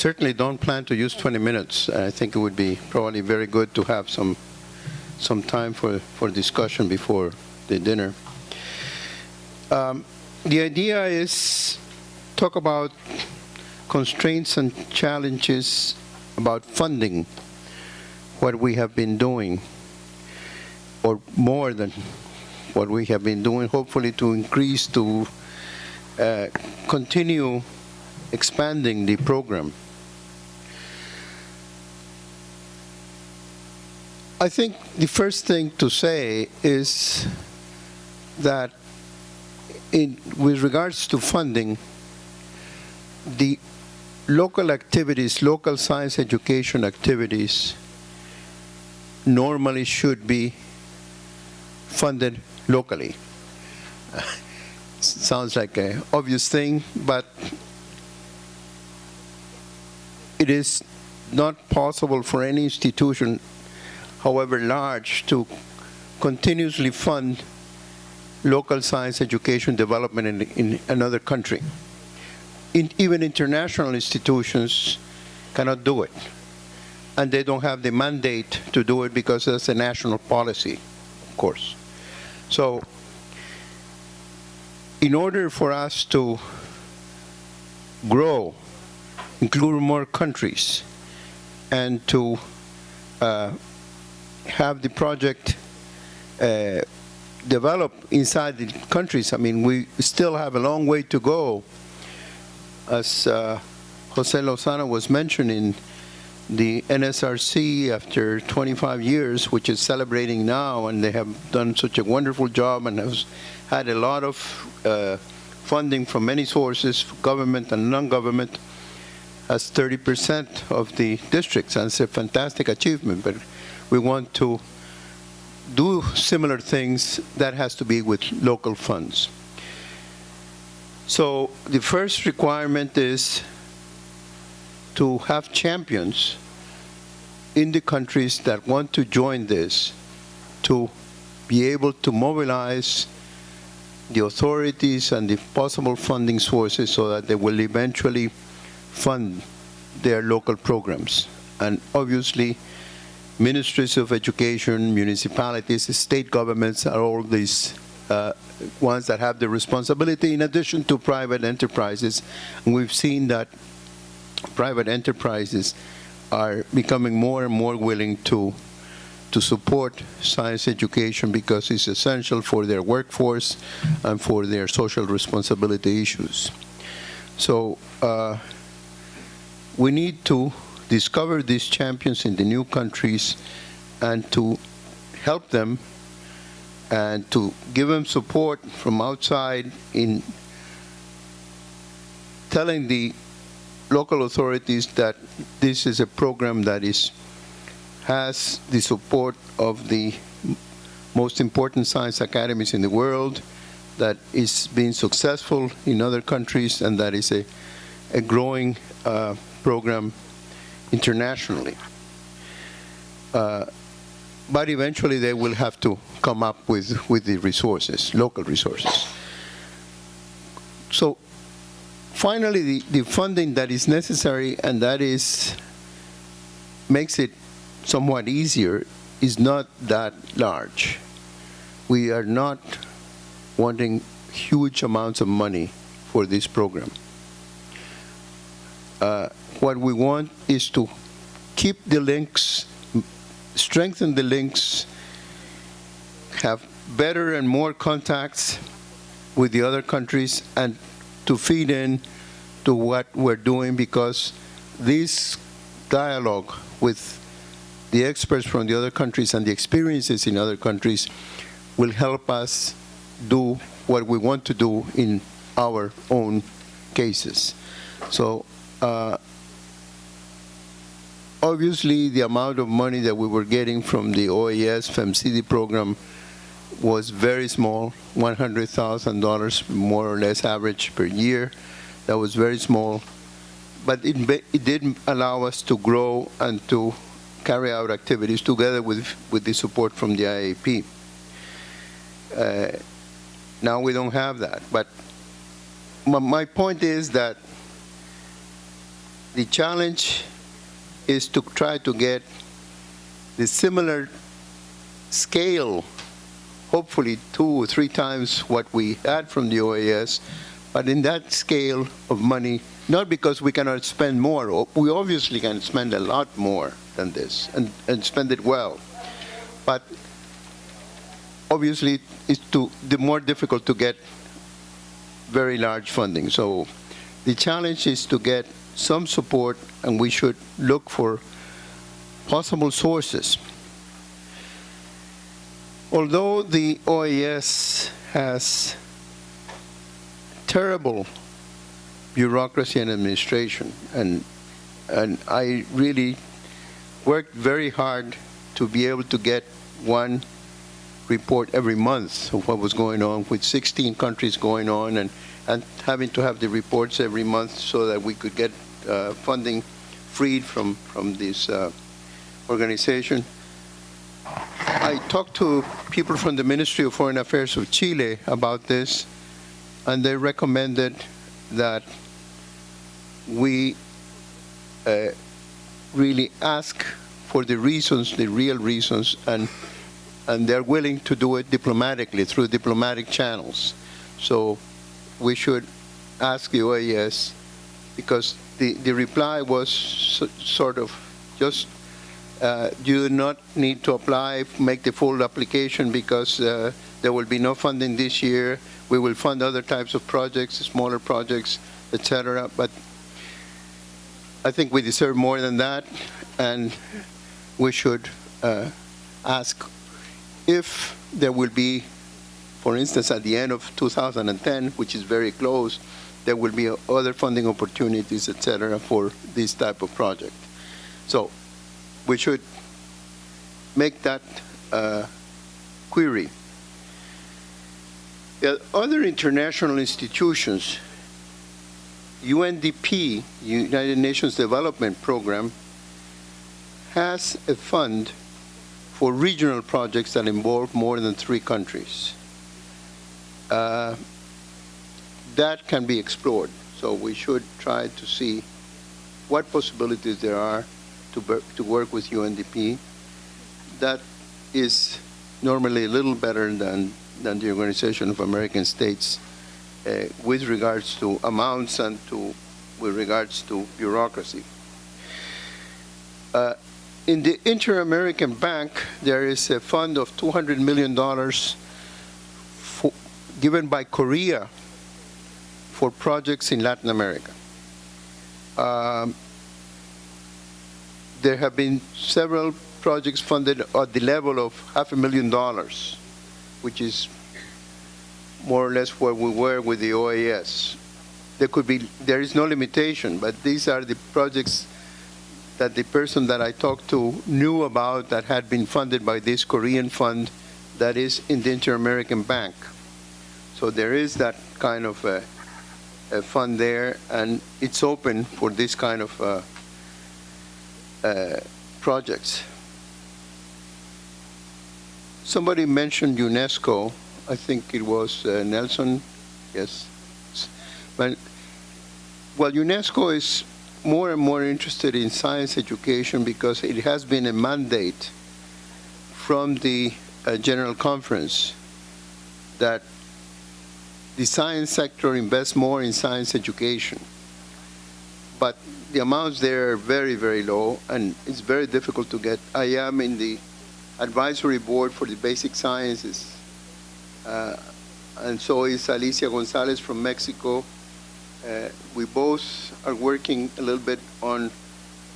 certainly don't plan to use 20 minutes. I think it would be probably very good to have some time for discussion before the dinner. The idea is talk about constraints and challenges about funding what we have been doing, or more than what we have been doing, hopefully to increase, to continue expanding the program. I think the first thing to say is that with regards to funding, the local activities, local science education activities normally should be funded locally. Sounds like an obvious thing, but it is not possible for any institution, however large, to continuously fund local science education development in another country. Even international institutions cannot do it. And they don't have the mandate to do it because that's a national policy, of course. So in order for us to grow, include more countries, and to have the project develop inside the countries, I mean, we still have a long way to go. As Jose Lozano was mentioning, the NSRC, after 25 years, which is celebrating now, and they have done such a wonderful job and has had a lot of funding from many sources, government and non-government, has 30% of the districts, and it's a fantastic achievement. But we want to do similar things. That has to be with local funds. So the first requirement is to have champions in the countries that want to join this, to be able to mobilize the authorities and the possible funding sources so that they will eventually fund their local programs. And obviously, ministries of education, municipalities, state governments are all these ones that have the responsibility, in addition to private enterprises. And we've seen that private enterprises are becoming more and more willing to support science education because it's essential for their workforce and for their social responsibility issues. So we need to discover these champions in the new countries and to help them and to give them support from outside in telling the local authorities that this is a program that has the support of the most important science academies in the world, that is being successful in other countries, and that is a growing program internationally. But eventually they will have to come up with the resources, local resources. So finally, the funding that is necessary, and that makes it somewhat easier, is not that large. We are not wanting huge amounts of money for this program. What we want is to keep the links, strengthen the links, have better and more contacts with the other countries, and to feed in to what we're doing, because this dialogue with the experts from the other countries and the experiences in other countries will help us do what we want to do in our own cases. So obviously the amount of money that we were getting from the OAS FEMCD program was very small, $100,000 more or less average per year. That was very small, but it did allow us to grow and to carry out activities together with the support from the IAP. Now we don't have that, but my point is that The challenge is to try to get the similar scale, hopefully 2 or 3 times what we had from the OAS, but in that scale of money, not because we cannot spend more. We obviously can spend a lot more than this and spend it well. But obviously, it's the more difficult to get very large funding. So the challenge is to get some support, and we should look for possible sources. Although the OAS has terrible bureaucracy and administration, and I really worked very hard to be able to get one report every month of what was going on with 16 countries going on, and having to have the reports every month so that we could get funding freed from this organization. I talked to people from the Ministry of Foreign Affairs of Chile about this, and they recommended that we really ask for the reasons, the real reasons, and they're willing to do it diplomatically, through diplomatic channels. So we should ask the OAS, because the reply was sort of just, you do not need to apply, make the full application, because there will be no funding this year. We will fund other types of projects, smaller projects, etc. But I think we deserve more than that, and we should ask if there will be, for instance, at the end of 2010, which is very close, there will be other funding opportunities, etc., for this type of project. So we should make that query. The other international institutions, UNDP, United Nations Development Program, has a fund for regional projects that involve more than 3 countries. That can be explored. So we should try to see what possibilities there are to work with UNDP. That is normally a little better than the Organization of American States with regards to amounts and with regards to bureaucracy. In the Inter-American Bank, there is a fund of $200 million given by Korea for projects in Latin America. There have been several projects funded at the level of $500,000, which is more or less where we were with the OAS. There is no limitation, but these are the projects that the person that I talked to knew about that had been funded by this Korean fund that is in the Inter-American Bank. So there is that kind of a fund there, and it's open for this kind of projects. Somebody mentioned UNESCO. I think it was Nelson. Yes. But, well, UNESCO is more and more interested in science education because it has been a mandate from the General Conference that the science sector invests more in science education. But the amounts there are very, very low, and it's very difficult to get. I am in the advisory board for the basic sciences, and so is Alicia Gonzalez from Mexico. We both are working a little bit on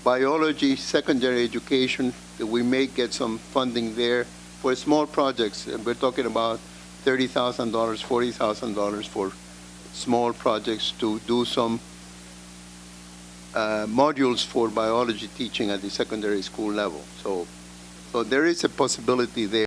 biology secondary education, that we may get some funding there for small projects. We're talking about $30,000, $40,000 for small projects to do some modules for biology teaching at the secondary school level. So there is a possibility there.